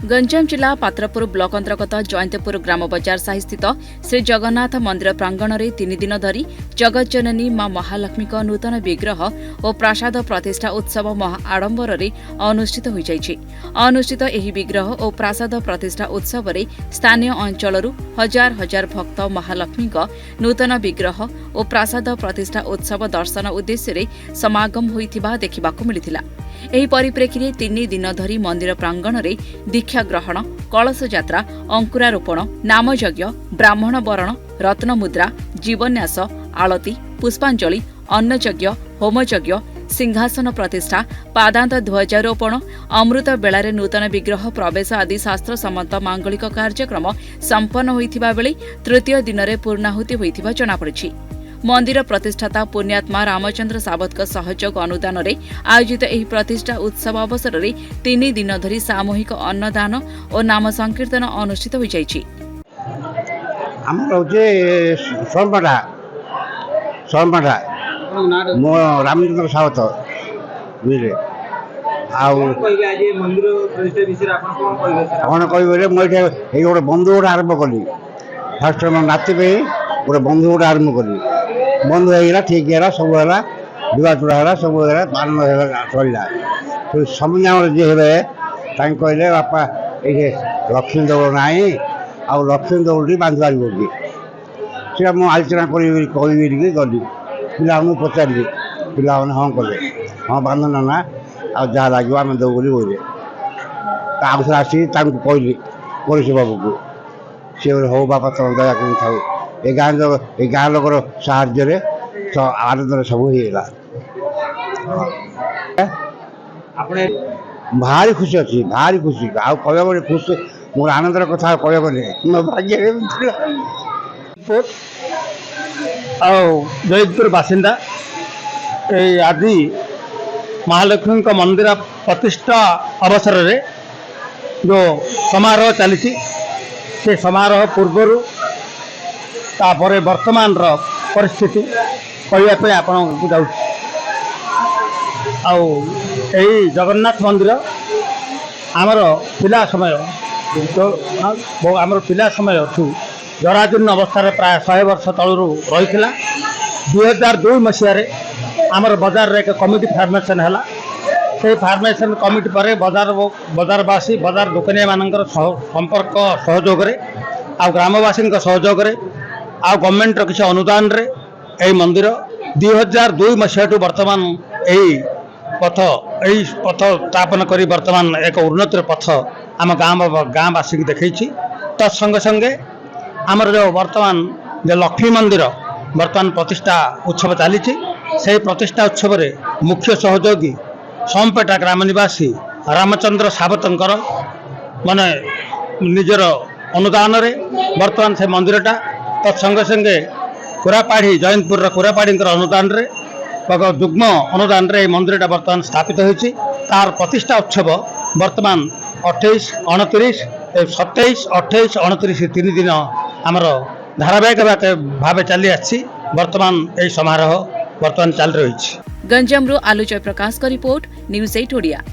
गंजाम जिला पात्रपुर ब्लॉक अंतर्गत जयंतपुर ग्राम बजार साहि स्थित श्री जगन्नाथ मंदिर प्रांगण में 3 दिन धरी जगज्जननी मां महालक्ष्मी नूतन विग्रह और प्रसाद प्रतिष्ठा उत्सव आडंबर अनुष्ठित हो अनुष्ठित एही विग्रह और प्रसाद प्रतिष्ठा उत्सव में स्थानीय अंचल हजार हजार भक्त महालक्ष्मी नूतन विग्रह और प्रसाद प्रतिष्ठा उत्सव दर्शन उद्देश्य समागम होइथिबा देखिबाकु मिलिथिला। एही परिप्रेक्षी में 3 दिन धरी मंदिर प्रांगण में दीक्षा ग्रहण, कलश यात्रा, अंकुरारोपण, नामयज्ञ, ब्राह्मण बरण, रत्नमुद्रा, जीवन्यास, आलती, पुष्पांजलि, अन्नयज्ञ, होमयज्ञ, सिंहासन प्रतिष्ठा, पादांत ध्वजारोपण, अमृत बेलारे नूतन विग्रह प्रवेश आदि शास्त्र सम्मत मांगलिक कार्यक्रम संपन्न होइथिबा बेले तृतीय दिन में पूर्णाहुति होइथिबा जणापड़िछि। मंदिर प्रतिष्ठाता पुण्यात्मा रामचंद्र सावत सहयोग अनुदान रे आयोजित एही प्रतिष्ठा उत्सव अवसर में 3 दिन धरी सामूहिक अन्नदान और नाम संकीर्तन अनुष्ठित हो जाइछि। रामचंद्र सावत गोटे बंधु गोटे आरंभ कली फास्ट नाती गोटे बंधु गोटे आरंभ कली बंधु होगा ठीक है सब है दुआ चूड़ा है सब है पालन चलला समझ जी हे कहले बापा ये लक्ष्मी दौड़ ना आ लक्ष्मी दौड़ बांध पार सी मुझे आलोचना करी गली पिला पचारि पिला हाँ कले हाँ बांध ना आ जहाँ लगे आम दौ बोली बोले आगे आसी कहली पुलिस बाबू को सी हो बापा तुम दया कर था ये गाँ लोकर साहाଯ୍य आनंद सब होगा भारी खुशी अच्छी भारी खुशी आउ कह खुशी मोर आनंदर कथा कह मो भाग्य जयपुर बासिंदा आदि महालक्ष्मी मंदिर प्रतिष्ठा अवसर रे जो समारोह चली से समारोह पूर्वर तापर वर्तमान परिस्थिति कहवाई आपको जाऊँ आई जगन्नाथ मंदिर आमर पिला समय आमर पिला समय जराजीर्ण अवस्था प्राय 100 वर्ष तलू रही 2002 मसीह आमर बजार रे एक कमिटी फार्मेसन है से फार्मेसन कमिटी पर बजारवासी बजार दुकानिया मानकर संपर्क सहयोग आ ग्रामवासी सहयोग आ गवर्नमेंट किसी अनुदान रे यही मंदिर 2002 मसीह वर्तमान यही पथ स्थापन कर वर्तमान एक उन्नतिर पथ आम गाँवासी की देखी तत्संगे संगे आमर जो वर्तमान जो लक्ष्मी मंदिर वर्तमान प्रतिष्ठा उत्सव चली से प्रतिष्ठा उत्सव रे मुख्य सहयोगी सोमपेटा ग्राम निवासी रामचंद्र सावतंकर माने निजर अनुदान रे वर्तमान से मंदिरटा तत्संगे संगे कुरापाढ़ी जयंतपुर कुरापाढ़ी अनुदान रे जुग्म अनुदान रे मंदिरटा वर्तमान स्थापित होती तार प्रतिष्ठा उत्सव वर्तमान 28, 29, 27, 28, 29 3 दिन आमर धारावाहिक भाव चली आसी वर्तमान यही समारोह वर्तमान चल रही। गंजाम आलू जयप्रकाश का रिपोर्ट न्यूज़ 8 ओडिया।